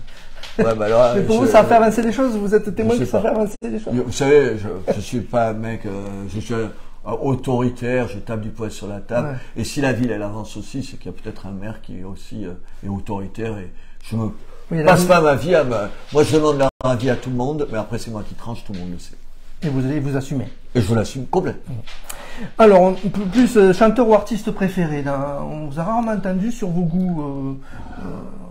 Ouais, bah alors, mais pour vous, ça fait avancer les choses? Vous êtes témoin que ça fait avancer les choses? Vous savez, je suis pas un mec, je suis autoritaire, je tape du poing sur la table. Ouais. Et si la ville, elle avance aussi, c'est qu'il y a peut-être un maire qui est aussi est autoritaire. Et je me passe pas ma vie à moi, je demande leur avis à tout le monde, mais après, c'est moi qui tranche, tout le monde le sait. Et vous allez vous assumer. Et je vous l'assume complètement. Alors, plus chanteur ou artiste préféré, on vous a rarement entendu sur vos goûts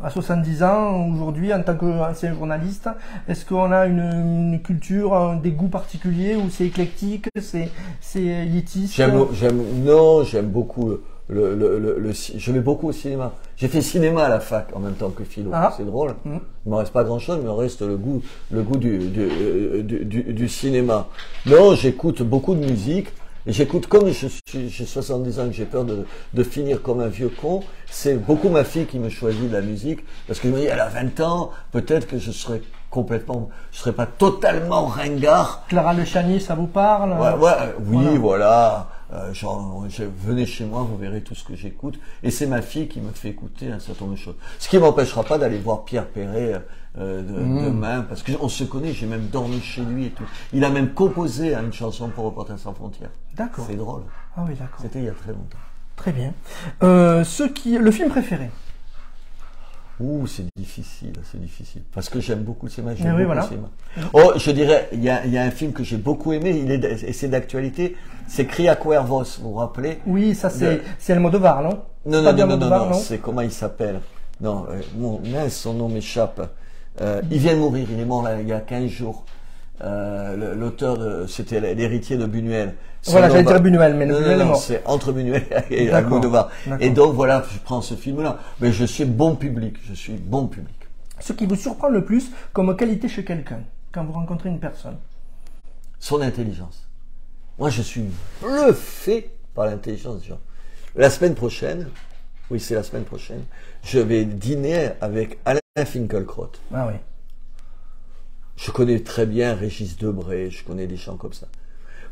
à 70 ans, aujourd'hui, en tant qu'ancien journaliste. Est-ce qu'on a une culture, des goûts particuliers, ou c'est éclectique, c'est élitiste? J'aime beaucoup je vais beaucoup au cinéma. J'ai fait cinéma à la fac en même temps que philo. Ah. C'est drôle. Il m'en reste pas grand chose, mais il me reste le goût du cinéma. Non, j'écoute beaucoup de musique. Et j'écoute, comme j'ai 70 ans que j'ai peur de finir comme un vieux con, c'est beaucoup ma fille qui me choisit de la musique, parce que je me dis, elle a 20 ans, peut-être que je serais pas totalement ringard. Clara Luciani, ça vous parle? Oui, voilà. Venez chez moi, vous verrez tout ce que j'écoute. Et c'est ma fille qui me fait écouter un certain nombre de choses. Ce qui m'empêchera pas d'aller voir Pierre Perret demain, parce qu'on se connaît, j'ai même dormi chez lui et tout. Il a même composé une chanson pour Reporters sans frontières. D'accord. C'est drôle. Ah oui, d'accord. C'était il y a très longtemps. Très bien. Le film préféré? C'est difficile. Parce que j'aime beaucoup le cinéma. Oh, je dirais, il y a un film que j'ai beaucoup aimé, et c'est d'actualité, c'est Cria Cuervos, vous vous rappelez? Oui, ça c'est Almodovar, non? Non, c'est comment il s'appelle? Non, son nom m'échappe. Il vient de mourir, il est mort là, il y a 15 jours. L'auteur c'était l'héritier de Buñuel. Voilà, j'allais dire Buñuel, mais Buñuel est mort. C'est entre Buñuel et Almodovar. Et donc voilà, je prends ce film-là. Mais je suis bon public. Ce qui vous surprend le plus comme qualité chez quelqu'un, quand vous rencontrez une personne? Son intelligence. Moi, je suis bluffé par l'intelligence des gens. La semaine prochaine, je vais dîner avec Alain Finkielkraut. Ah oui. Je connais très bien Régis Debray, je connais des gens comme ça.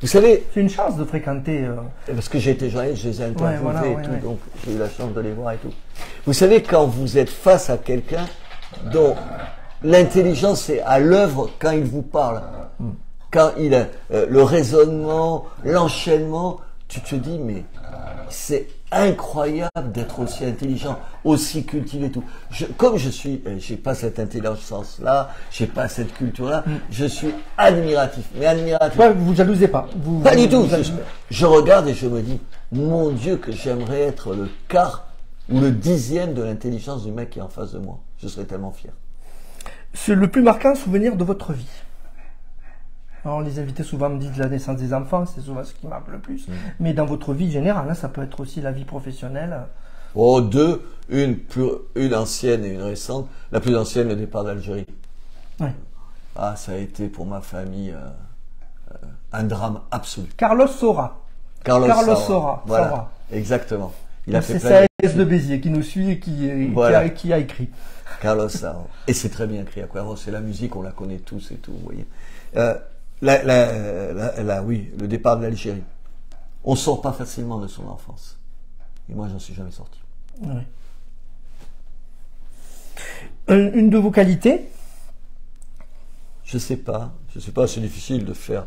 Vous savez... C'est une chance de fréquenter... Parce que j'ai été journaliste, je les ai interviewés et tout, donc j'ai eu la chance de les voir et tout. Vous savez, quand vous êtes face à quelqu'un dont l'intelligence est à l'œuvre quand il vous parle, quand il a le raisonnement, l'enchaînement, tu te dis, mais c'est incroyable d'être aussi intelligent, aussi cultivé et tout. Comme je suis, j'ai pas cette intelligence-là, j'ai pas cette culture-là, je suis admiratif, mais admiratif. Ouais, vous jalousez pas. Pas du tout. Je regarde et je me dis, mon Dieu, que j'aimerais être le quart ou le 10e de l'intelligence du mec qui est en face de moi. Je serais tellement fier. C'est le plus marquant souvenir de votre vie. Alors, les invités souvent me disent la naissance des enfants, c'est souvent ce qui marque le plus. Mais dans votre vie générale, hein, ça peut être aussi la vie professionnelle. Oh, deux, une ancienne et une récente. La plus ancienne, le départ d'Algérie. Ouais. Ah, ça a été pour ma famille un drame absolu. Carlos Saura. Carlos Saura. Voilà, Saura. exactement. Il a fait C'est plein ça, de Béziers qui nous suit et Voilà. qui a écrit. Carlos Saura. Et c'est très bien écrit. C'est la musique, on la connaît tous et tout, vous voyez. Oui, le départ de l'Algérie. On sort pas facilement de son enfance. Et moi, j'en suis jamais sorti. Oui. Une de vos qualités? Je sais pas, c'est difficile de faire,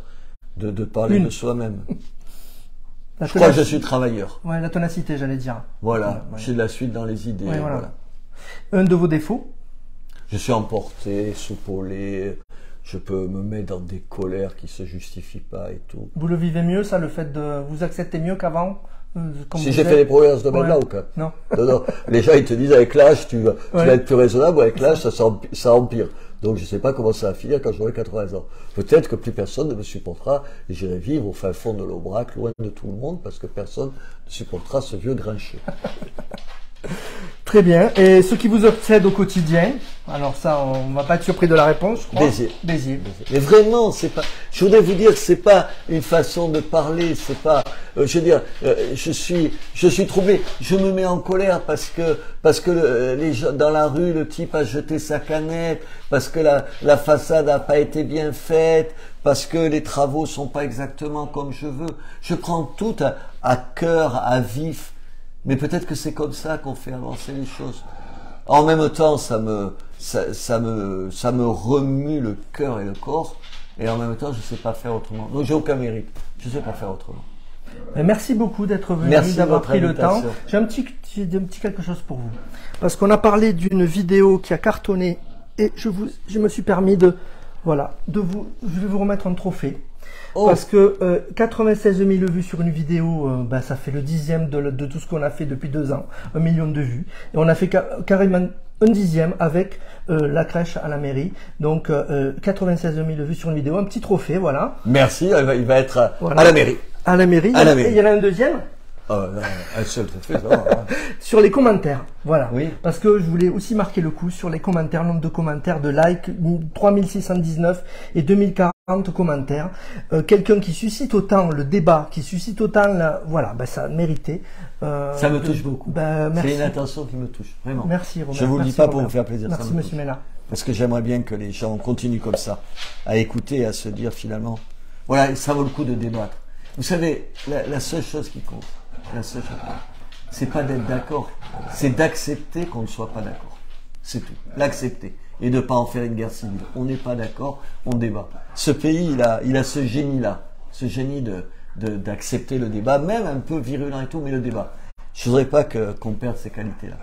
de parler de soi-même. Je crois que je suis travailleur. Ouais, la ténacité, j'allais dire. Voilà, Ouais. j'ai de la suite dans les idées. Ouais, voilà. Voilà. Un de vos défauts? Je suis emporté, soupolé, je peux me mettre dans des colères qui se justifient pas et tout. Vous le vivez mieux, ça, le fait de vous accepter mieux qu'avant? Si j'ai fait des progrès dans ce domaine-là ou quoi? Non. Non. Les gens, ils te disent avec l'âge, tu vas être plus raisonnable, ou avec l'âge, ça empire. Donc, je sais pas comment ça va finir quand j'aurai 80 ans. Peut-être que plus personne ne me supportera et j'irai vivre au fin fond de l'Aubrac, loin de tout le monde, parce que personne ne supportera ce vieux grincheux. Très bien. Et ce qui vous obsède au quotidien? Alors ça, on va pas être surpris de la réponse, je crois. Béziers. Mais vraiment, c'est pas. Je voudrais vous dire, c'est pas une façon de parler. C'est pas. Je veux dire, je suis troublé. Je me mets en colère parce que les gens dans la rue, le type a jeté sa canette, parce que la façade n'a pas été bien faite, parce que les travaux sont pas exactement comme je veux. Je prends tout à cœur, à vif. Mais peut-être que c'est comme ça qu'on fait avancer les choses. En même temps, ça me remue le cœur et le corps, et en même temps, je sais pas faire autrement. Donc, j'ai aucun mérite. Je sais pas faire autrement. Merci beaucoup d'être venu, d'avoir pris le temps. J'ai un petit quelque chose pour vous. Parce qu'on a parlé d'une vidéo qui a cartonné, et je me suis permis je vais vous remettre un trophée. Oh. Parce que 96 000 vues sur une vidéo, ça fait le 10e de tout ce qu'on a fait depuis 2 ans, 1 million de vues. Et on a fait carrément un 10e avec la crèche à la mairie. Donc 96 000 vues sur une vidéo, un petit trophée, voilà. Merci, il va être à la mairie. À la mairie. Et il y en a un deuxième. Un seul trophée, ça va. Sur les commentaires, voilà. Oui. Parce que je voulais aussi marquer le coup sur les commentaires, nombre de commentaires, de likes, 3619 et 2040 commentaires. Quelqu'un qui suscite autant le débat, qui suscite autant ça méritait. Ça me touche beaucoup. Merci. C'est une attention qui me touche, vraiment. Merci Robert. Je vous le dis pas pour vous faire plaisir. Merci monsieur Ménard. Parce que j'aimerais bien que les gens continuent comme ça, à écouter, à se dire finalement, voilà, ça vaut le coup de débattre. Vous savez, la seule chose qui compte, c'est pas d'être d'accord, c'est d'accepter qu'on ne soit pas d'accord. C'est tout. L'accepter. Et de ne pas en faire une guerre civile. On n'est pas d'accord, on débat. Ce pays, il a ce génie-là. Ce génie d'accepter le débat, même un peu virulent et tout, mais le débat. Je voudrais pas qu'on perde ces qualités-là.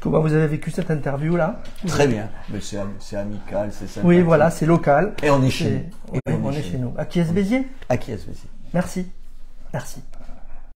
Comment vous avez vécu cette interview-là? Très bien. Mais c'est amical, c'est sympa. Oui, voilà, c'est local. Et on est chez nous. On est chez nous. À Kies-Béziers? À Kies-Béziers. Merci. Merci.